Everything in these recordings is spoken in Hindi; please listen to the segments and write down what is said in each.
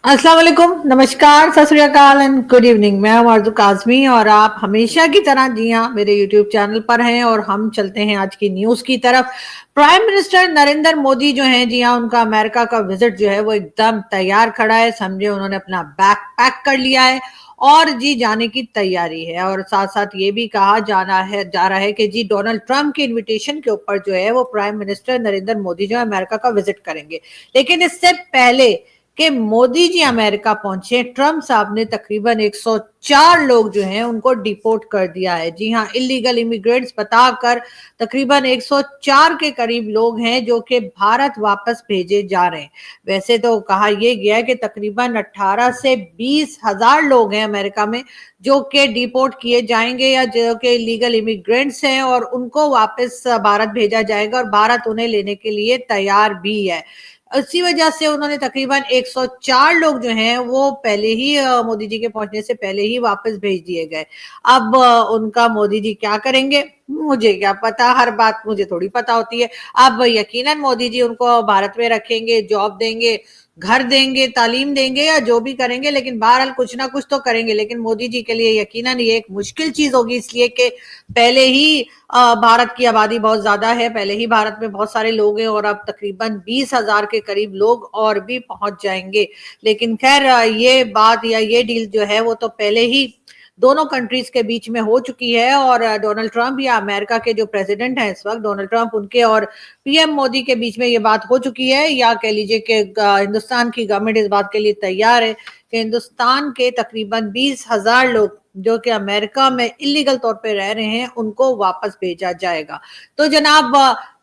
अस्सलाम वालेकुम, नमस्कार, सत श्री अकाल एंड गुड इवनिंग। मैं हूं आरज़ू काज़मी और आप हमेशा की तरह जी हाँ मेरे यूट्यूब चैनल पर हैं और हम चलते हैं आज की न्यूज़ की तरफ। प्राइम मिनिस्टर नरेंद्र मोदी जो हैं जी हाँ, उनका अमेरिका का विजिट जो है वो एकदम तैयार खड़ा है। समझे उन्होंने अपना बैग पैक कर लिया है और जी जाने की तैयारी है। और साथ साथ ये भी कहा जा रहा है कि जी डोनाल्ड ट्रंप के इन्विटेशन के ऊपर जो है वो प्राइम मिनिस्टर नरेंद्र मोदी जो है अमेरिका का विजिट करेंगे। लेकिन इससे पहले कि मोदी जी अमेरिका पहुंचे, ट्रंप साहब ने तकरीबन 104 लोग जो हैं उनको डिपोर्ट कर दिया है। जी हां, इलीगल इमिग्रेंट्स बताकर तकरीबन 104 के करीब लोग हैं जो कि भारत वापस भेजे जा रहे हैं। वैसे तो कहा यह गया है कि तकरीबन 18 से 20 हजार लोग हैं अमेरिका में जो कि डिपोर्ट किए जाएंगे या जो कि इलीगल इमिग्रेंट्स हैं और उनको वापस भारत भेजा जाएगा और भारत उन्हें लेने के लिए तैयार भी है। इसी वजह से उन्होंने तकरीबन 104 लोग जो हैं वो पहले ही मोदी जी के पहुंचने से पहले ही वापस भेज दिए गए। अब उनका मोदी जी क्या करेंगे मुझे क्या पता, हर बात मुझे थोड़ी पता होती है। अब यकीनन मोदी जी उनको भारत में रखेंगे, जॉब देंगे, घर देंगे, तालीम देंगे या जो भी करेंगे, लेकिन बहरहाल कुछ ना कुछ तो करेंगे। लेकिन मोदी जी के लिए यकीनन ये एक मुश्किल चीज होगी, इसलिए कि पहले ही भारत की आबादी बहुत ज्यादा है, पहले ही भारत में बहुत सारे लोग हैं और अब तकरीबन 20,000 के करीब लोग और भी पहुंच जाएंगे। लेकिन खैर ये बात या ये डील जो है वो तो पहले ही दोनों कंट्रीज के बीच में हो चुकी है। और डोनाल्ड ट्रंप या अमेरिका के जो प्रेसिडेंट हैं इस वक्त डोनाल्ड ट्रंप, उनके और पीएम मोदी के बीच में ये बात हो चुकी है, या कह लीजिए कि हिंदुस्तान की गवर्नमेंट इस बात के लिए तैयार है कि हिंदुस्तान के तकरीबन 20,000 लोग जो कि अमेरिका में इलीगल तौर पे रह रहे हैं उनको वापस भेजा जाएगा। तो जनाब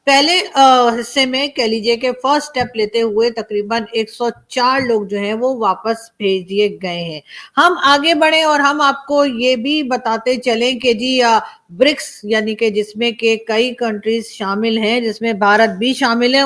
पहले हिस्से में कह लीजिए कि फर्स्ट स्टेप लेते हुए तकरीबन 104 लोग जो हैं वो वापस भेज दिए गए हैं। हम आगे बढ़े और हम आपको ये भी बताते चलें कि जी ब्रिक्स यानी कि जिसमें के कई कंट्रीज शामिल हैं, जिसमें भारत भी शामिल है,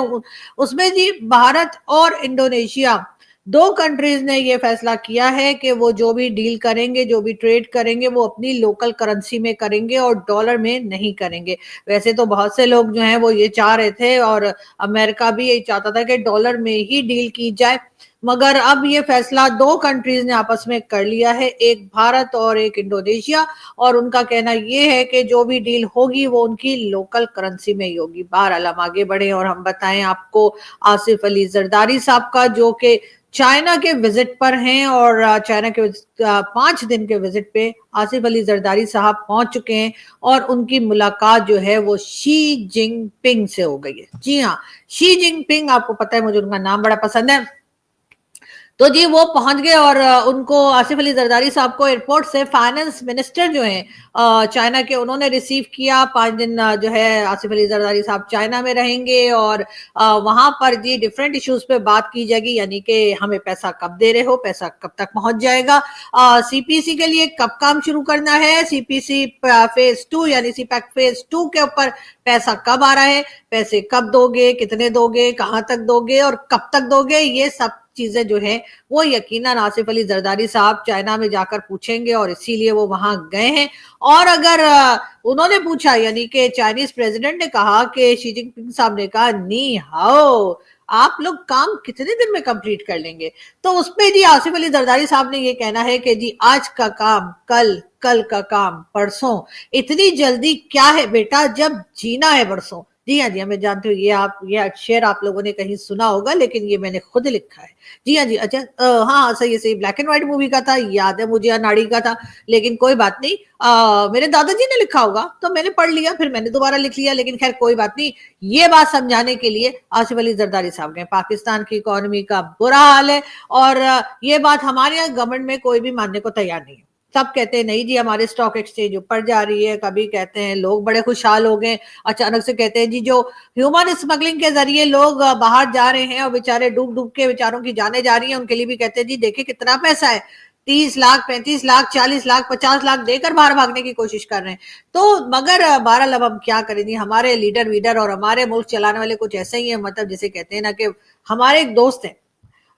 उसमें जी भारत और इंडोनेशिया दो कंट्रीज ने ये फैसला किया है कि वो जो भी डील करेंगे, जो भी ट्रेड करेंगे, वो अपनी लोकल करेंसी में करेंगे और डॉलर में नहीं करेंगे। वैसे तो बहुत से लोग जो हैं वो ये चाह रहे थे और अमेरिका भी यही चाहता था कि डॉलर में ही डील की जाए, मगर अब ये फैसला दो कंट्रीज ने आपस में कर लिया है, एक भारत और एक इंडोनेशिया। और उनका कहना ये है कि जो भी डील होगी वो उनकी लोकल करेंसी में ही होगी। बहरहाल हम आगे बढ़े और हम बताएं आपको आसिफ अली जरदारी साहब का, जो कि चाइना के विजिट पर हैं और चाइना के 5 दिन के विजिट पे आसिफ अली जरदारी साहब पहुंच चुके हैं और उनकी मुलाकात जो है वो शी जिनपिंग से हो गई है। जी हाँ, शी जिनपिंग, आपको पता है मुझे उनका नाम बड़ा पसंद है। तो जी वो पहुंच गए और उनको आसिफ अली जरदारी साहब को एयरपोर्ट से फाइनेंस मिनिस्टर जो हैं चाइना के, उन्होंने रिसीव किया। 5 दिन जो है आसिफ अली जरदारी साहब चाइना में रहेंगे और वहां पर जी डिफरेंट इश्यूज पे बात की जाएगी, यानी कि हमें पैसा कब दे रहे हो, पैसा कब तक पहुंच जाएगा, सीपीसी के लिए कब काम शुरू करना है, सीपीसी फेज 2 यानी सीपैक फेज 2 के ऊपर पैसा कब आ रहा है, पैसे कब दोगे, कितने दोगे, कहां तक दोगे और कब तक दोगे, ये सब चीजें जो है वो यकीनन आसिफ अली जरदारी साहब चाइना में जाकर पूछेंगे और इसीलिए वो वहां गए हैं। और अगर उन्होंने पूछा, यानी कि चाइनीज प्रेसिडेंट ने कहा कि शी जिनपिंग साहब ने कहा नी हाओ, आप लोग काम कितने दिन में कंप्लीट कर लेंगे, तो उसपे जी आसिफ अली जरदारी साहब ने ये कहना है कि जी आज का काम कल, कल का काम परसों, इतनी जल्दी क्या है बेटा जब जीना है बरसों। जी हाँ, मैं जानती हूँ ये शेर आप लोगों ने कहीं सुना होगा, लेकिन ये मैंने खुद लिखा है। जी हाँ जी, अच्छा हाँ सही है, सही, ब्लैक एंड व्हाइट मूवी का था, याद है मुझे, अनाड़ी का था, लेकिन कोई बात नहीं। मेरे दादाजी ने लिखा होगा तो मैंने पढ़ लिया, फिर मैंने दोबारा लिख लिया, लेकिन खैर कोई बात नहीं। ये बात समझाने के लिए आसिफ अली जरदारी साहब ने, पाकिस्तान की इकोनॉमी का बुरा हाल है और ये बात हमारे यहाँ गवर्नमेंट में कोई भी मानने को तैयार नहीं है। सब कहते हैं नहीं जी हमारे स्टॉक एक्सचेंज ऊपर जा रही है, कभी कहते हैं लोग बड़े खुशहाल हो गए, अचानक से कहते हैं जी जो ह्यूमन स्मगलिंग के जरिए लोग बाहर जा रहे हैं और बेचारे डूब डूब के बेचारों की जाने जा रही हैं, उनके लिए भी कहते हैं जी देखिए कितना पैसा है, 30 लाख, 35 लाख, 40 लाख, 50 लाख देकर बाहर भागने की कोशिश कर रहे हैं। तो मगर बहरहाल अब हम क्या करें जी, हमारे लीडर वीडर और हमारे मुल्क चलाने वाले कुछ ऐसे ही है, मतलब जिसे कहते हैं ना कि हमारे एक दोस्त है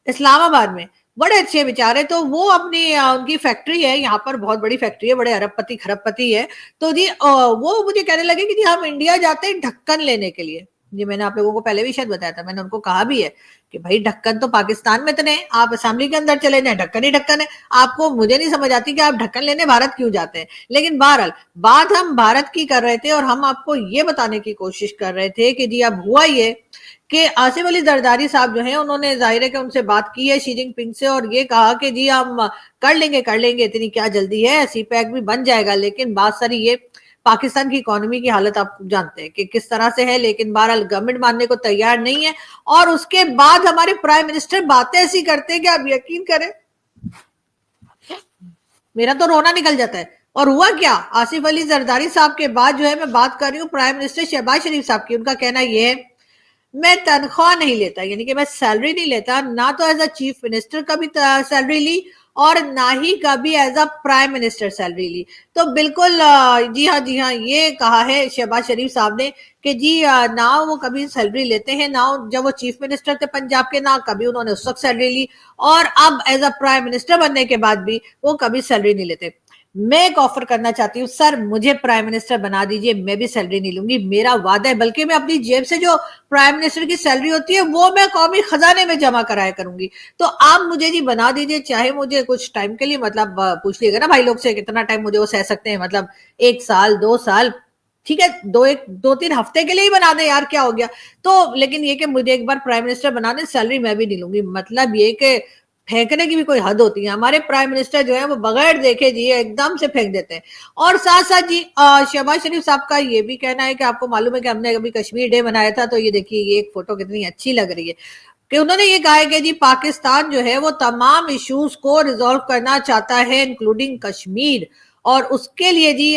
इस्लामाबाद में, बड़े अच्छे बेचारे, तो वो अपनी उनकी फैक्ट्री है यहाँ पर, बहुत बड़ी फैक्ट्री है, बड़े अरबपति खरबपति है। तो जी वो मुझे कहने लगे कि जी हम इंडिया जाते हैं ढक्कन लेने के लिए। ये मैंने आप लोगों को पहले भी शायद बताया था, मैंने उनको कहा भी है कि भाई ढक्कन तो पाकिस्तान में तो नहीं, आप असेंबली के अंदर चले जाए, ढक्कन ही ढक्कन है। आपको, मुझे नहीं समझ आती कि आप ढक्कन लेने भारत क्यों जाते हैं। लेकिन बहरहाल बात हम भारत की कर रहे थे और हम आपको ये बताने की कोशिश कर रहे थे कि जी अब हुआ ये कि आसिफ अली जरदारी साहब जो है उन्होंने जाहिर है कि उनसे बात की है शी जिनपिंग से और ये कहा कि जी हम कर लेंगे, इतनी क्या जल्दी है, सी पैक भी बन जाएगा। लेकिन बात सारी ये, पाकिस्तान की इकोनॉमी की हालत आप जानते हैं कि किस तरह से है। लेकिन बहरहाल गवर्नमेंट मानने को तैयार नहीं है और उसके बाद हमारे प्राइम मिनिस्टर बातें ऐसी करते हैं कि आप यकीन करें मेरा तो रोना निकल जाता है। और हुआ क्या, आसिफ अली जरदारी साहब के बाद जो है मैं बात कर रही हूँ प्राइम मिनिस्टर शहबाज शरीफ साहब की। उनका कहना यह है मैं तनख्वाह नहीं लेता, यानी कि मैं सैलरी नहीं लेता, ना तो एज अ चीफ मिनिस्टर कभी सैलरी ली और ना ही कभी as a prime minister salary ली। तो बिल्कुल जी हाँ ये कहा है शहबाज शरीफ साहब ने कि जी ना वो कभी सैलरी लेते हैं, ना जब वो चीफ मिनिस्टर थे पंजाब के, ना कभी उन्होंने उस वक्त सैलरी ली और अब एज अ प्राइम मिनिस्टर बनने के बाद भी वो कभी सैलरी नहीं लेते। मैं एक ऑफर करना चाहती हूँ सर, मुझे प्राइम मिनिस्टर बना दीजिए, मैं भी सैलरी नहीं लूंगी, मेरा वादा है, बल्कि मैं अपनी जेब से जो प्राइम मिनिस्टर की सैलरी होती है वो मैं कौमी खजाने में जमा कराया करूंगी। तो आप मुझे जी बना दीजिए, चाहे मुझे कुछ टाइम के लिए, मतलब पूछ लीजिएगा ना भाई लोग से कितना टाइम मुझे वो सह सकते हैं, मतलब 1 साल 2 साल, ठीक है, 2-3 हफ्ते के लिए ही बना दे यार, क्या हो गया। तो लेकिन ये कि मुझे एक बार प्राइम मिनिस्टर बना दे, सैलरी मैं भी नहीं लूंगी। मतलब ये कि फेंकने की भी कोई हद होती है। हमारे प्राइम मिनिस्टर जो है वो बगैर देखे जी एकदम से फेंक देते हैं। और साथ साथ जी शहबाज शरीफ साहब का ये भी कहना है कि आपको मालूम है कि हमने अभी कश्मीर डे मनाया था, तो ये देखिए ये एक फोटो कितनी अच्छी लग रही है कि उन्होंने ये कहा है कि जी पाकिस्तान जो है वो तमाम इश्यूज को रिजॉल्व करना चाहता है इंक्लूडिंग कश्मीर, और उसके लिए जी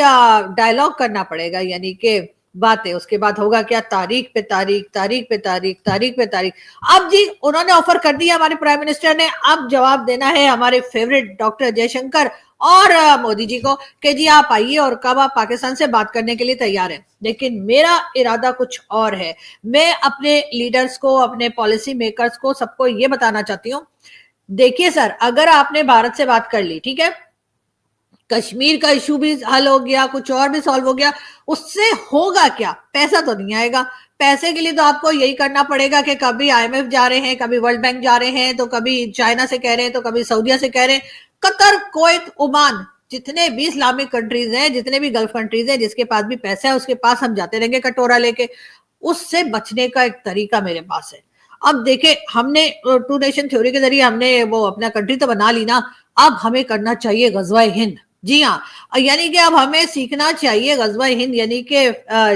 डायलॉग करना पड़ेगा, यानी कि बातें। उसके बाद होगा क्या, तारीख पे तारीख, तारीख पे तारीख, तारीख पे तारीख। अब जी उन्होंने ऑफर कर दिया हमारे प्राइम मिनिस्टर ने, अब जवाब देना है हमारे फेवरेट डॉक्टर जयशंकर और मोदी जी को कि जी आप आइए और कब आप पाकिस्तान से बात करने के लिए तैयार हैं। लेकिन मेरा इरादा कुछ और है। मैं अपने लीडर्स को, अपने पॉलिसी मेकर्स को, सबको ये बताना चाहती हूँ, देखिए सर, अगर आपने भारत से बात कर ली, ठीक है, कश्मीर का इशू भी हल हो गया, कुछ और भी सॉल्व हो गया, उससे होगा क्या, पैसा तो नहीं आएगा। पैसे के लिए तो आपको यही करना पड़ेगा कि कभी आईएमएफ जा रहे हैं, कभी वर्ल्ड बैंक जा रहे हैं, तो कभी चाइना से कह रहे हैं, तो कभी सऊदीया से कह रहे हैं, कतर, कुवैत, ओमान, जितने भी इस्लामिक कंट्रीज हैं, जितने भी गल्फ कंट्रीज हैं, जिसके पास भी पैसा है उसके पास हम जाते रहेंगे कटोरा लेके। उससे बचने का एक तरीका मेरे पास है। अब देखे, हमने टू नेशन थ्योरी के जरिए हमने वो अपना कंट्री तो बना ली ना, अब हमें करना चाहिए गजवा हिंद। जी हाँ, यानी कि अब हमें सीखना चाहिए गजवा हिंद, यानी कि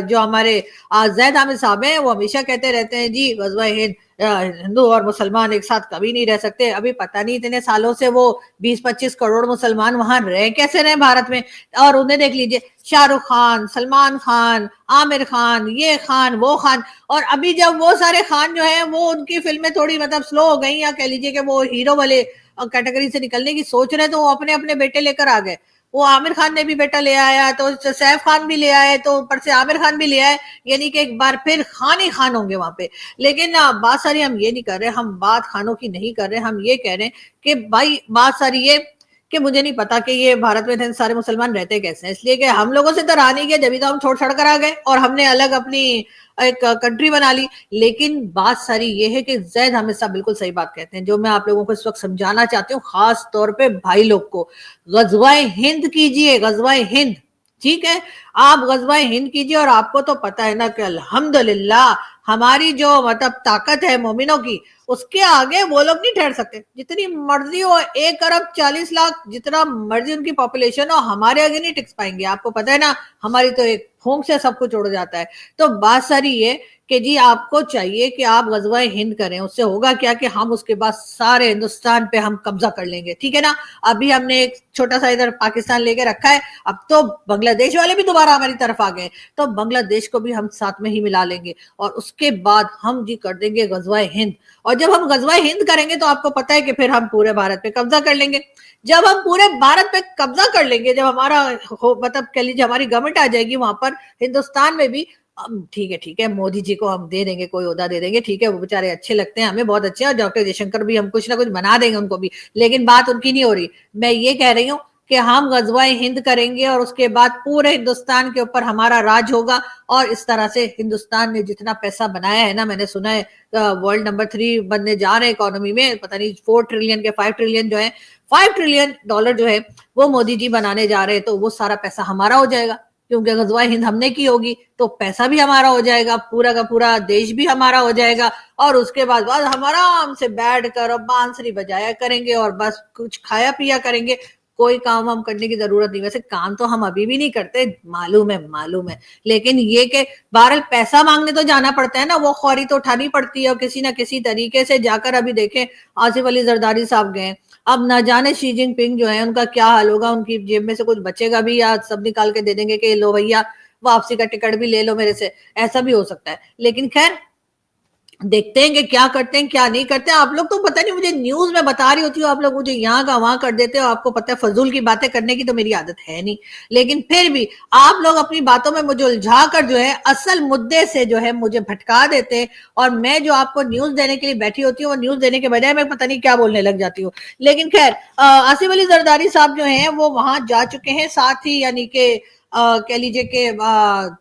जो हमारे जैद आमिर साहब हैं वो हमेशा कहते रहते हैं जी गजवा हिंद, हिंदू और मुसलमान एक साथ कभी नहीं रह सकते। अभी पता नहीं इतने सालों से वो 20-25 करोड़ मुसलमान वहां रह कैसे रहे भारत में। और उन्हें देख लीजिए, शाहरुख खान, सलमान खान, आमिर खान, ये खान, वो खान। और अभी जब वो सारे खान जो है वो उनकी फिल्में थोड़ी मतलब स्लो हो गई, या कह लीजिए कि वो हीरो वाले कैटेगरी से निकलने की सोच रहे, तो वो अपने अपने बेटे लेकर आ गए। वो आमिर खान ने भी बेटा ले आया, तो सैफ खान भी ले आए, तो ऊपर से आमिर खान भी ले आए, यानी कि एक बार फिर खान ही खान होंगे वहां पे। लेकिन बात सारी हम ये नहीं कर रहे, हम बात खानों की नहीं कर रहे, हम ये कह रहे हैं कि भाई बात सारी ये कि मुझे नहीं पता कि ये भारत में सारे मुसलमान रहते कैसे हैं, इसलिए कि हम लोगों से तो रहा नहीं गया, जब तो हम छोड़ छड़ कर आ गए और हमने अलग अपनी एक कंट्री बना ली। लेकिन बात सारी ये है कि जैद हमेशा बिल्कुल सही बात कहते हैं, जो मैं आप लोगों को इस वक्त समझाना चाहती हूँ, खास तौर पे भाई लोग को, गजवाए हिंद कीजिए, गजवाए हिंद, ठीक है, आप गजवाए हिंद कीजिए। और आपको तो पता है ना कि अल्हम्दुलिल्लाह हमारी जो मतलब ताकत है मोमिनों की, उसके आगे वो लोग नहीं ठहर सकते। जितनी मर्जी हो, 1 अरब 40 लाख, जितना मर्जी उनकी पॉपुलेशन हो, हमारे आगे नहीं टिक पाएंगे। आपको पता है ना, हमारी तो एक फूंक से सब कुछ उड़ जाता है। तो बात सारी ये कि जी आपको चाहिए कि आप गजवाए हिंद करें, उससे होगा क्या कि हम उसके बाद सारे हिंदुस्तान पे हम कब्जा कर लेंगे, ठीक है ना। अभी हमने एक छोटा सा इधर पाकिस्तान लेके रखा है, अब तो बांग्लादेश वाले भी दोबारा हमारी तरफ आ गए, तो बांग्लादेश को भी हम साथ में ही मिला लेंगे और उसके बाद हम जी कर देंगे गजवाए हिंद। और जब हम गजवाए हिंद करेंगे तो आपको पता है कि फिर हम पूरे भारत पे कब्जा कर लेंगे। जब हम पूरे भारत पे कब्जा कर लेंगे, जब हमारा मतलब कह लीजिए हमारी गवर्नमेंट आ जाएगी वहां पर हिंदुस्तान में भी, ठीक है, मोदी जी को हम दे देंगे, कोई ओहदा दे देंगे, ठीक है, वो बेचारे अच्छे लगते हैं हमें, बहुत अच्छे हैं, और डॉक्टर जयशंकर भी हम कुछ ना कुछ बना देंगे उनको भी, लेकिन बात उनकी नहीं हो रही। मैं ये कह रही हूँ कि हम गजवाए हिंद करेंगे और उसके बाद पूरे हिंदुस्तान के ऊपर हमारा राज होगा। और इस तरह से हिंदुस्तान ने जितना पैसा बनाया है ना, मैंने सुना है वर्ल्ड नंबर 3 बनने जा रहे हैं इकोनॉमी में, पता नहीं 4 ट्रिलियन के 5 ट्रिलियन जो है, $5 ट्रिलियन जो है वो मोदी जी बनाने जा रहे हैं। तो वो सारा पैसा हमारा हो जाएगा, क्योंकि गजवाए हिंद हमने की होगी, तो पैसा भी हमारा हो जाएगा, पूरा का पूरा देश भी हमारा हो जाएगा। और उसके बाद हम आराम से बैठ कर बांसुरी बजाया करेंगे और बस कुछ खाया पिया करेंगे। कोई काम हम करने की जरूरत नहीं। वैसे काम तो हम अभी भी नहीं करते, मालूम है, लेकिन ये कि बहरहाल पैसा मांगने तो जाना पड़ता है ना, वो खौरी तो उठानी पड़ती है और किसी ना किसी तरीके से जाकर। अभी देखें आसिफ अली जरदारी साहब गए, अब ना जाने शी जिनपिंग जो है उनका क्या हाल होगा, उनकी जेब में से कुछ बचेगा भी या सब निकाल के दे देंगे कि लो भैया वापसी का टिकट भी ले लो मेरे से, ऐसा भी हो सकता है। लेकिन खैर देखते हैं कि क्या करते हैं क्या नहीं करते। आप लोग तो पता नहीं, मुझे न्यूज में बता रही होती हो, आप लोग मुझे यहाँ का वहां कर देते हो। आपको पता है फजूल की बातें करने की तो मेरी आदत है नहीं, लेकिन फिर भी आप लोग अपनी बातों में मुझे उलझा कर जो है असल मुद्दे से जो है मुझे भटका देते हैं। और मैं जो आपको न्यूज देने के लिए बैठी होती हूँ, वो न्यूज देने के बजाय मैं पता नहीं क्या बोलने लग जाती हूँ। लेकिन खैर आसिफ अली जरदारी साहब जो है वो वहां जा चुके हैं, साथ ही यानी कि कह लीजिए कि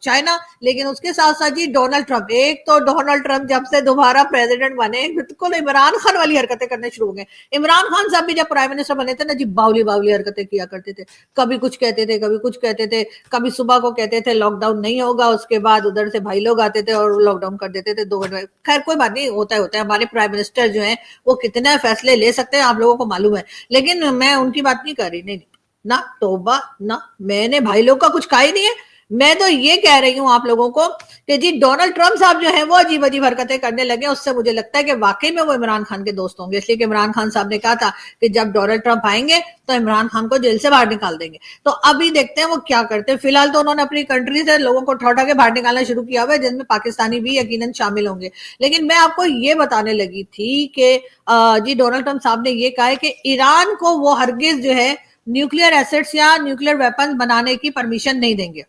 चाइना। लेकिन उसके साथ साथ जी डोनाल्ड ट्रंप, एक तो डोनाल्ड ट्रंप जब से दोबारा प्रेसिडेंट बने बिल्कुल इमरान खान वाली हरकतें करने शुरू हो गए। इमरान खान साहब भी जब प्राइम मिनिस्टर बने थे ना जी, बावली बावली हरकतें किया करते थे, कभी कुछ कहते थे कभी कुछ कहते थे, कभी सुबह को कहते थे लॉकडाउन नहीं होगा, उसके बाद उधर से भाई लोग आते थे और लॉकडाउन कर देते थे 2 घंटे। खैर कोई बात नहीं, होता है। हमारे प्राइम मिनिस्टर जो है वो कितने फैसले ले सकते हैं आप लोगों को मालूम है। लेकिन मैं उनकी बात नहीं कर रही, नहीं ना, तौबा ना, मैंने भाई लोग का कुछ कहा ही नहीं है। मैं तो ये कह रही हूं आप लोगों को कि जी डोनाल्ड ट्रंप साहब जो है वो अजीब अजीब हरकतें करने लगे, उससे मुझे लगता है कि वाकई में वो इमरान खान के दोस्त होंगे। इसलिए कि इमरान खान साहब ने कहा था कि जब डोनाल्ड ट्रंप आएंगे तो इमरान खान को जेल से बाहर निकाल देंगे। तो अभी देखते हैं वो क्या करते हैं। फिलहाल तो उन्होंने अपनी कंट्री से लोगों को उठा के बाहर निकालना शुरू किया हुआ है, जिनमें पाकिस्तानी भी यकीनन शामिल होंगे। लेकिन मैं आपको ये बताने लगी थी कि जी डोनाल्ड ट्रंप साहब ने ये कहा है कि ईरान को वो हरगिज जो है न्यूक्लियर एसेट्स या न्यूक्लियर वेपन्स बनाने की परमिशन नहीं देंगे।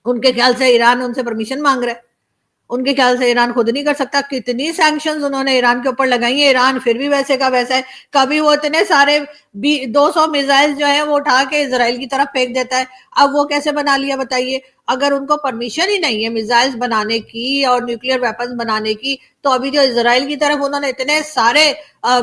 उनके ख्याल से ईरान उनसे परमिशन मांग रहा है, उनके ख्याल से ईरान खुद नहीं कर सकता। कितनी सैंक्शंस उन्होंने ईरान के ऊपर लगाई है, ईरान फिर भी वैसे का वैसा है। कभी वो इतने सारे 200 मिसाइल जो है वो उठा के इजराइल की तरफ फेंक देता है। अब वो कैसे बना लिया बताइए? अगर उनको परमिशन ही नहीं है मिसाइल्स बनाने की और न्यूक्लियर वेपन्स बनाने की, तो अभी जो इजराइल की तरफ उन्होंने इतने सारे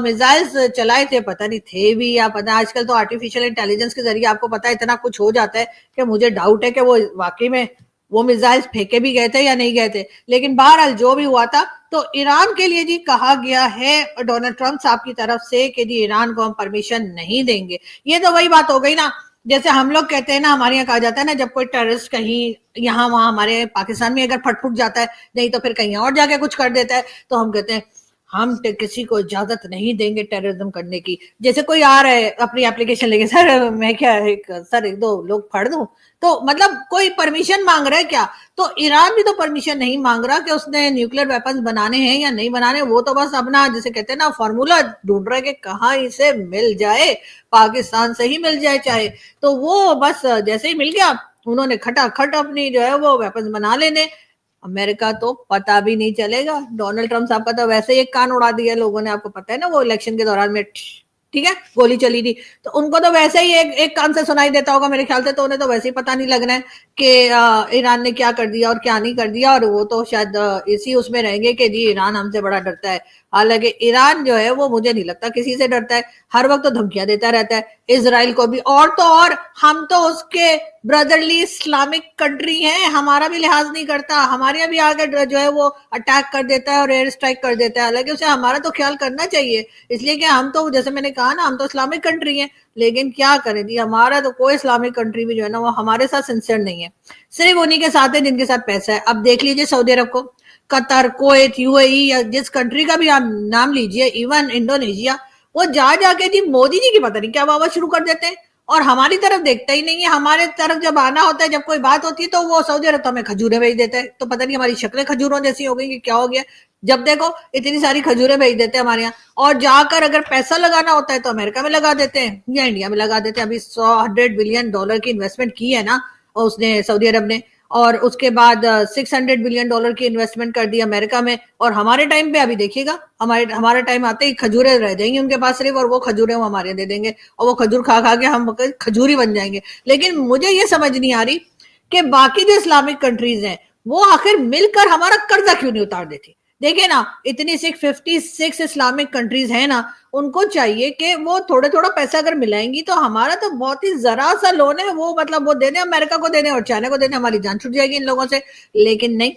मिसाइल्स चलाए थे, पता नहीं थे भी या पता। आजकल तो आर्टिफिशियल इंटेलिजेंस के जरिए आपको पता है इतना कुछ हो जाता है कि मुझे डाउट है कि वो वाकई में वो मिसाइल्स फेंके भी गए थे या नहीं गए थे। लेकिन बहरहाल जो भी हुआ था, तो ईरान के लिए जी कहा गया है डोनाल्ड ट्रंप साहब की तरफ से कि जी ईरान को हम परमिशन नहीं देंगे। ये तो वही बात हो गई ना, जैसे हम लोग कहते हैं ना, हमारे यहाँ कहा जाता है ना, जब कोई टेररिस्ट कहीं यहाँ वहां हमारे पाकिस्तान में अगर फटफुट जाता है, नहीं तो फिर कहीं और जाके कुछ कर देता है, तो हम कहते हैं हम किसी को इजाजत नहीं देंगे टेररिज्म करने की। जैसे कोई आ रहा है अपनी एप्लीकेशन लेके, सर मैं क्या एक दो लोग फाड़ दूं, तो मतलब कोई परमिशन मांग रहा है क्या? तो ईरान भी तो परमिशन नहीं मांग रहा कि उसने न्यूक्लियर वेपन्स बनाने हैं या नहीं बनाने। वो तो बस अपना जैसे कहते हैं ना फॉर्मूला ढूंढ रहा है कि कहाँ इसे मिल जाए, पाकिस्तान से ही मिल जाए चाहे। तो वो बस जैसे ही मिल गया, उन्होंने खटाखट अपनी जो है वो वेपन्स बना लेने। अमेरिका तो पता भी नहीं चलेगा। डोनाल्ड ट्रंप साहब का तो वैसे ही एक कान उड़ा दिया लोगों ने, आपको पता है ना, वो इलेक्शन के दौरान में ठीक है गोली चली थी, तो उनको तो वैसे ही एक कान से सुनाई देता होगा मेरे ख्याल से। तो उन्हें तो वैसे ही पता नहीं लगना है कि ईरान ने क्या कर दिया और क्या नहीं कर दिया। और वो तो शायद इसी उसमें रहेंगे कि जी ईरान हमसे बड़ा डरता है। हालांकि ईरान जो है वो मुझे नहीं लगता किसी से डरता है, हर वक्त तो धमकियां देता रहता है इजराइल को भी। और तो और हम तो उसके ब्रदरली इस्लामिक कंट्री हैं, हमारा भी लिहाज नहीं करता, हमारे यहाँ भी आगे जो है वो अटैक कर देता है और एयर स्ट्राइक कर देता है। हालांकि उसे हमारा तो ख्याल करना चाहिए, इसलिए कि हम तो जैसे मैंने कहा ना, हम तो इस्लामिक कंट्री हैं। लेकिन क्या करें जी, हमारा तो कोई इस्लामिक कंट्री भी जो है ना वो हमारे साथ सिंसियर नहीं है, सिर्फ उन्हीं के साथ है जिनके साथ पैसा है। अब देख लीजिए सऊदी अरब को, कतर, कुवैत, यूएई या जिस कंट्री का भी आप नाम लीजिए, इवन इंडोनेशिया, वो जा जाके जी मोदी जी की पता नहीं क्या वाह शुरू कर देते हैं और हमारी तरफ देखता ही नहीं है। हमारे तरफ जब आना होता है, जब कोई बात होती है, तो वो सऊदी अरब तो हमें खजूरें भेज देते हैं। तो पता नहीं हमारी शक्लें खजूरों जैसी हो गई कि क्या हो गया, जब देखो इतनी सारी खजूरें भेज देते हैं हमारे यहाँ। और जाकर अगर पैसा लगाना होता है तो अमेरिका में लगा देते हैं या इंडिया में लगा देते हैं। अभी $100 बिलियन की इन्वेस्टमेंट की है ना उसने, सऊदी अरब ने, और उसके बाद $600 बिलियन की इन्वेस्टमेंट कर दी अमेरिका में। और हमारे टाइम पे अभी देखिएगा, हमारा टाइम आते ही खजूरें रह जाएंगी उनके पास सिर्फ, और वो खजूरें वो हमारे दे देंगे, और वो खजूर खा खा के हम खजूरी बन जाएंगे। लेकिन मुझे ये समझ नहीं आ रही कि बाकी जो इस्लामिक कंट्रीज हैं वो आखिर मिलकर हमारा कर्जा क्यों नहीं उतार देती। देखिए ना, इतनी 656 इस्लामिक कंट्रीज है ना, उनको चाहिए कि वो थोड़े थोड़ा पैसा अगर मिलाएंगी तो हमारा तो बहुत ही जरा सा लोन है वो, मतलब वो देने, अमेरिका को देने और चाइना को देने, हमारी जान छूट जाएगी इन लोगों से। लेकिन नहीं,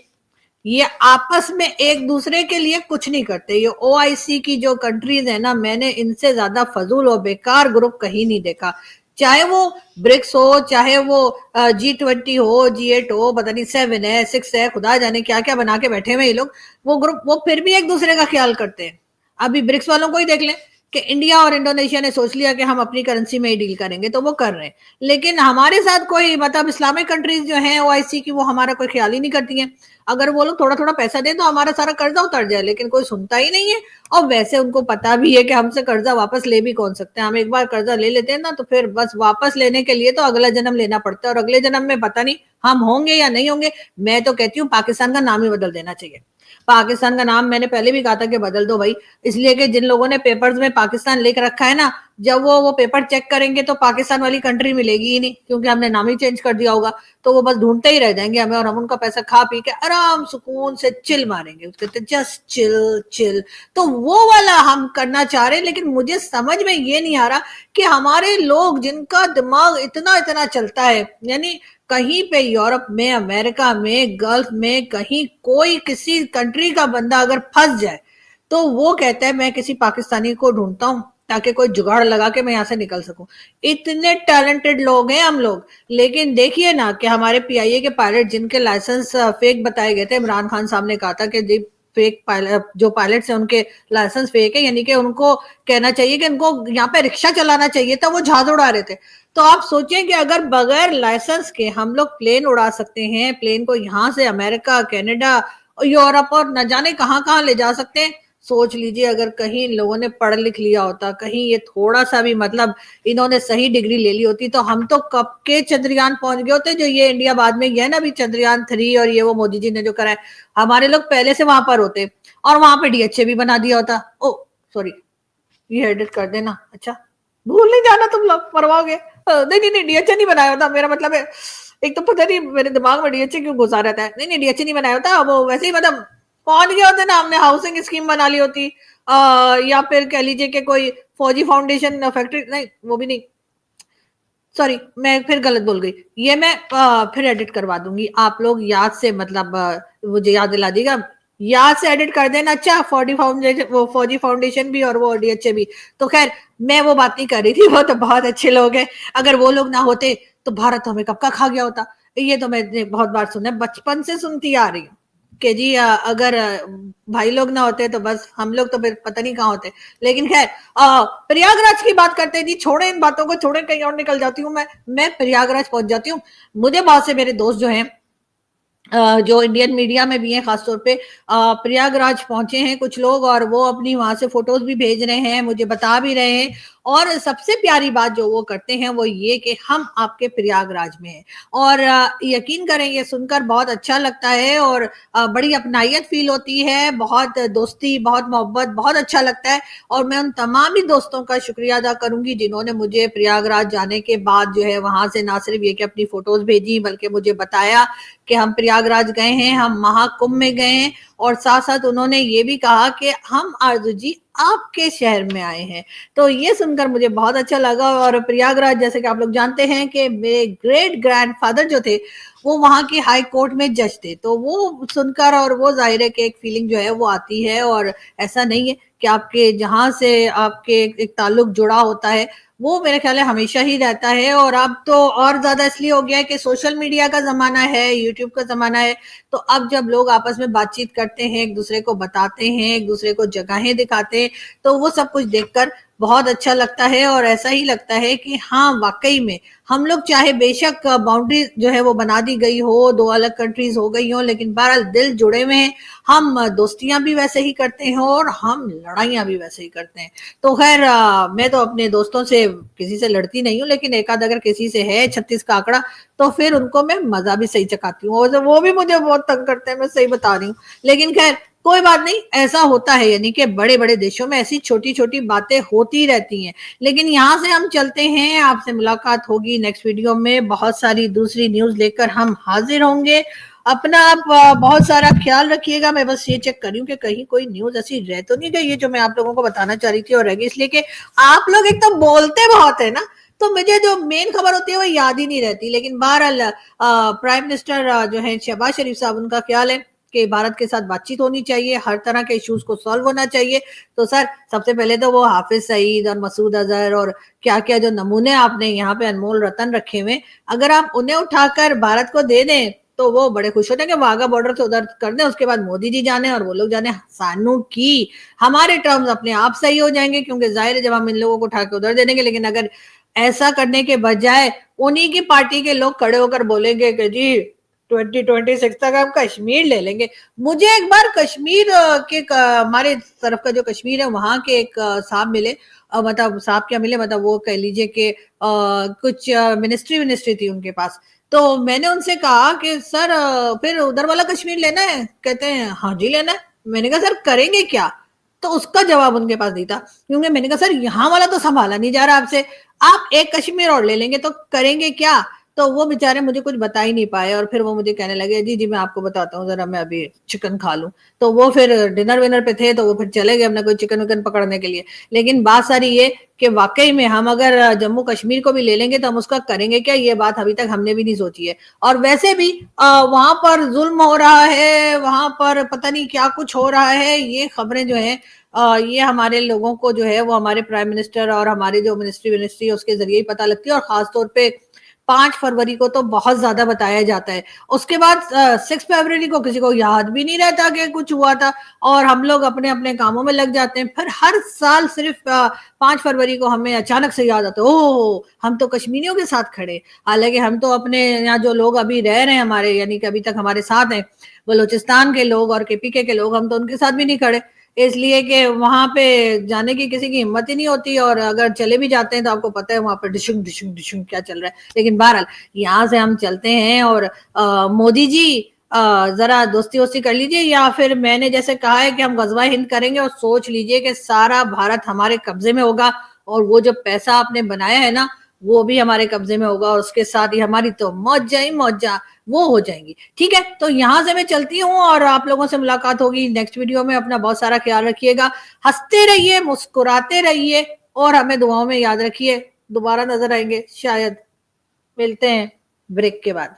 ये आपस में एक दूसरे के लिए कुछ नहीं करते। ये ओआईसी की जो कंट्रीज है ना, मैंने इनसे ज्यादा फजूल और बेकार ग्रुप कहीं नहीं देखा। चाहे वो ब्रिक्स हो, चाहे वो G20 हो, G8 हो, पता नहीं 7 है, 6 है, खुदा जाने क्या क्या बना के बैठे हुए ये लोग, वो ग्रुप वो फिर भी एक दूसरे का ख्याल करते हैं। अभी ब्रिक्स वालों को ही देख लें कि इंडिया और इंडोनेशिया ने सोच लिया कि हम अपनी करेंसी में ही डील करेंगे, तो वो कर रहे हैं। लेकिन हमारे साथ कोई, मतलब इस्लामिक कंट्रीज जो हैं ओआईसी की, वो हमारा कोई ख्याल ही नहीं करती हैं। अगर वो लोग थोड़ा थोड़ा पैसा दें तो हमारा सारा कर्जा उतर जाए, लेकिन कोई सुनता ही नहीं है। और वैसे उनको पता भी है कि हमसे कर्जा वापस ले भी कौन सकते हैं। हम एक बार कर्जा ले लेते हैं ना, तो फिर बस वापस लेने के लिए तो अगला जन्म लेना पड़ता है, और अगले जन्म में पता नहीं हम होंगे या नहीं होंगे। मैं तो कहती हूँ पाकिस्तान का नाम ही बदल देना चाहिए। पाकिस्तान का नाम मैंने पहले भी कहा था कि बदल दो भाई, इसलिए कि जिन लोगों ने पेपर्स में पाकिस्तान लिख रखा है ना, जब वो पेपर चेक करेंगे तो पाकिस्तान वाली कंट्री मिलेगी ही नहीं, क्योंकि हमने नाम ही चेंज कर दिया होगा। तो वो बस ढूंढते ही रह जाएंगे हमें, और हम उनका पैसा खा पी के आराम सुकून से चिल मारेंगे, उसके जस्ट चिल चिल। तो वो वाला हम करना चाह रहे हैं। लेकिन मुझे समझ में ये नहीं आ रहा कि हमारे लोग जिनका दिमाग इतना इतना चलता है, यानी कहीं पे यूरोप में, अमेरिका में, गल्फ में, कहीं कोई किसी कंट्री का बंदा अगर फंस जाए तो वो कहता है मैं किसी पाकिस्तानी को ढूंढता हूं ताकि कोई जुगाड़ लगा के मैं यहां से निकल सकूं। इतने टैलेंटेड लोग हैं हम लोग। लेकिन देखिए ना कि हमारे पीआईए के पायलट जिनके लाइसेंस फेक बताए गए थे, इमरान खान साहब ने कहा था कि जी फेक पायलट, जो पायलट्स हैं उनके लाइसेंस फेक है, यानी कि उनको कहना चाहिए कि उनको यहाँ पे रिक्शा चलाना चाहिए था, वो जहाज उड़ा रहे थे। तो आप सोचें कि अगर बगैर लाइसेंस के हम लोग प्लेन उड़ा सकते हैं, प्लेन को यहाँ से अमेरिका, कनाडा, यूरोप और न जाने कहाँ कहाँ ले जा सकते हैं। सोच लीजिए अगर कहीं इन लोगों ने पढ़ लिख लिया होता, कहीं ये थोड़ा सा भी, मतलब इन्होंने सही डिग्री ले ली होती, तो हम तो कब के चंद्रयान पहुंच गए होते। जो ये इंडिया बाद में गया ना अभी चंद्रयान 3, और ये वो मोदी जी ने जो करा है, हमारे लोग पहले से वहां पर होते और वहां पे डीएचए भी बना दिया होता। ओ सॉरी, ये एडिट कर देना। अच्छा, भूल नहीं जाना तुम लोग, मरवाओगे। नहीं नहीं नहीं, डीएचए नहीं बनाया होता, मेरा मतलब है, एक तो पता नहीं मेरे दिमाग में डीएचए क्यों घुसा रहता है। नहीं नहीं, डीएचए नहीं बनाया होता, वो वैसे ही मतलब पहुंच गए होते ना, हमने हाउसिंग स्कीम बना ली होती, या फिर कह लीजिए कि कोई फौजी फाउंडेशन फैक्ट्री, नहीं वो भी नहीं, सॉरी मैं फिर गलत बोल गई। ये मैं फिर एडिट करवा दूंगी, आप लोग याद से, मतलब मुझे याद दिला दीजिएगा, याद से एडिट कर देना। अच्छा, फौजी फाउंडेशन, वो फौजी फाउंडेशन भी और वो डीएचए भी। तो खैर मैं वो बात नहीं कर रही थी, वो तो बहुत अच्छे लोग हैं। अगर वो लोग ना होते तो भारत हमें कब का खा गया होता। ये तो मैंने बहुत बार सुना है, बचपन से सुनती आ रही हूँ कि जी अगर भाई लोग ना होते तो बस हम लोग तो फिर पता नहीं कहाँ होते। लेकिन खैर प्रयागराज की बात करते हैं जी, छोड़े इन बातों को, छोड़े कहीं और निकल जाती हूँ मैं प्रयागराज पहुंच जाती हूँ। मुझे बहुत से मेरे दोस्त जो हैं जो इंडियन मीडिया में भी हैं, खासतौर पे प्रयागराज पहुंचे हैं कुछ लोग, और वो अपनी वहां से फोटोज भी भेज रहे हैं, मुझे बता भी रहे हैं। और सबसे प्यारी बात जो वो करते हैं वो ये कि हम आपके प्रयागराज में हैं। और यकीन करें ये सुनकर बहुत अच्छा लगता है, और बड़ी अपनायत फील होती है, बहुत दोस्ती, बहुत मोहब्बत, बहुत अच्छा लगता है। और मैं उन तमाम ही दोस्तों का शुक्रिया अदा करूंगी जिन्होंने मुझे प्रयागराज जाने के बाद जो है वहां से ना सिर्फ ये कि अपनी फोटोज भेजी, बल्कि मुझे बताया कि हम प्रयागराज गए हैं, हम महाकुंभ में गए हैं, और साथ साथ उन्होंने ये भी कहा कि हम आरजू जी आपके शहर में आए हैं। तो ये सुनकर मुझे बहुत अच्छा लगा। और प्रयागराज, जैसे कि आप लोग जानते हैं कि मेरे ग्रेट ग्रैंडफादर जो थे वो वहाँ की हाई कोर्ट में जज थे, तो वो सुनकर और वो जाहिर है कि एक फीलिंग जो है वो आती है। और ऐसा नहीं है कि आपके जहाँ से आपके एक ताल्लुक जुड़ा होता है वो मेरे ख्याल है हमेशा ही रहता है। और अब तो और ज्यादा इसलिए हो गया है कि सोशल मीडिया का जमाना है, यूट्यूब का जमाना है। तो अब जब लोग आपस में बातचीत करते हैं, एक दूसरे को बताते हैं, एक दूसरे को जगहें दिखाते हैं, तो वो सब कुछ देखकर बहुत अच्छा लगता है। और ऐसा ही लगता है कि हाँ वाकई में हम लोग चाहे बेशक बाउंड्री जो है वो बना दी गई हो, दो अलग कंट्रीज हो गई हो, लेकिन बहरहाल दिल जुड़े हुए हैं। हम दोस्तियां भी वैसे ही करते हैं और हम लड़ाइयां भी वैसे ही करते हैं। तो खैर मैं तो अपने दोस्तों से किसी से लड़ती नहीं हूँ, लेकिन एक आध अगर किसी से है 36 का आंकड़ा तो फिर उनको मैं मजा भी सही चखाती हूँ, और वो भी मुझे बहुत तंग करते हैं, मैं सही बता रही हूँ। लेकिन खैर कोई बात नहीं, ऐसा होता है, यानी कि बड़े बड़े देशों में ऐसी छोटी छोटी बातें होती रहती हैं। लेकिन यहाँ से हम चलते हैं, आपसे मुलाकात होगी नेक्स्ट वीडियो में, बहुत सारी दूसरी न्यूज लेकर हम हाजिर होंगे। अपना आप बहुत सारा ख्याल रखिएगा। मैं बस ये चेक कर रही हूँ कि कहीं कोई न्यूज ऐसी रह तो नहीं गई है जो मैं आप लोगों को बताना चाह रही थी और रह गई, इसलिए कि आप लोग एक तो बोलते बहुत है ना, तो मुझे जो मेन खबर होती है वो याद ही नहीं रहती। लेकिन बहरहाल प्राइम मिनिस्टर जो है शहबाज शरीफ साहब, उनका ख्याल है कि भारत के साथ बातचीत होनी चाहिए, हर तरह के इश्यूज को सॉल्व होना चाहिए। तो सर सबसे पहले तो वो हाफिज सईद और मसूद अजहर और क्या क्या जो नमूने आपने यहाँ पे अनमोल रतन रखे हुए, अगर आप उन्हें उठाकर भारत को दे दें तो वो बड़े खुश हो जाएंगे। वाघा बॉर्डर से उधर कर दें, उसके बाद मोदी जी जाने और वो लोग जाने सानू की, हमारे टर्म्स अपने आप सही हो जाएंगे, क्योंकि जाहिर है जब हम इन लोगों को उठा के उधर दे देंगे। लेकिन अगर ऐसा करने के बजाय उन्हीं की पार्टी के लोग खड़े होकर बोलेंगे कि जी 2026 तक हम कश्मीर ले लेंगे। मुझे एक बार कश्मीर के हमारे तरफ का जो कश्मीर है वहां के एक साहब मिले, मतलब साहब क्या मिले, मतलब वो कह लीजिए कि कुछ मिनिस्ट्री थी उनके पास। तो मैंने उनसे कहा कि सर फिर उधर वाला कश्मीर लेना है? कहते हैं हाँ जी लेना है। मैंने कहा सर करेंगे क्या? तो उसका जवाब उनके पास नहीं था, क्योंकि मैंने कहा सर यहाँ वाला तो संभाला नहीं जा रहा आपसे, आप एक कश्मीर और ले लेंगे तो करेंगे क्या? तो वो बेचारे मुझे कुछ बता ही नहीं पाए, और फिर वो मुझे कहने लगे जी जी मैं आपको बताता हूँ, जरा मैं अभी चिकन खा लूं। तो वो फिर डिनर विनर पे थे, तो वो फिर चले गए अपना कोई चिकन विकन पकड़ने के लिए। लेकिन बात सारी ये कि वाकई में हम अगर जम्मू कश्मीर को भी ले लेंगे तो हम उसका करेंगे क्या, ये बात अभी तक हमने भी नहीं सोची है। और वैसे भी वहां पर जुल्म हो रहा है, वहां पर पता नहीं क्या कुछ हो रहा है, ये खबरें जो है ये हमारे लोगों को जो है वो हमारे प्राइम मिनिस्टर और हमारे जो मिनिस्ट्री है उसके जरिए ही पता लगती है। और खासतौर पे 5 फरवरी को तो बहुत ज्यादा बताया जाता है। उसके बाद 6 फरवरी को किसी को याद भी नहीं रहता कि कुछ हुआ था, और हम लोग अपने अपने कामों में लग जाते हैं। फिर हर साल सिर्फ 5 फरवरी को हमें अचानक से याद आता है, ओह हम तो कश्मीरियों के साथ खड़े। हालांकि हम तो अपने यहाँ जो लोग अभी रह रहे हैं हमारे, यानी कि अभी तक हमारे साथ हैं बलोचिस्तान के लोग और केपीके के लोग, हम तो उनके साथ भी नहीं खड़े, इसलिए कि वहां पे जाने की किसी की हिम्मत ही नहीं होती। और अगर चले भी जाते हैं तो आपको पता है वहां पर डिशुम डिशुम डिशुम क्या चल रहा है। लेकिन बहरहाल यहाँ से हम चलते हैं, और मोदी जी जरा दोस्ती वोस्ती कर लीजिए, या फिर मैंने जैसे कहा है कि हम गजवा हिंद करेंगे, और सोच लीजिए कि सारा भारत हमारे कब्जे में होगा, और वो जो पैसा आपने बनाया है ना वो भी हमारे कब्जे में होगा, और उसके साथ ही हमारी तो मौजा ही मौजा वो हो जाएंगी। ठीक है, तो यहां से मैं चलती हूँ और आप लोगों से मुलाकात होगी नेक्स्ट वीडियो में। अपना बहुत सारा ख्याल रखिएगा, हंसते रहिए, मुस्कुराते रहिए, और हमें दुआओं में याद रखिए। दोबारा नजर आएंगे शायद, मिलते हैं ब्रेक के बाद।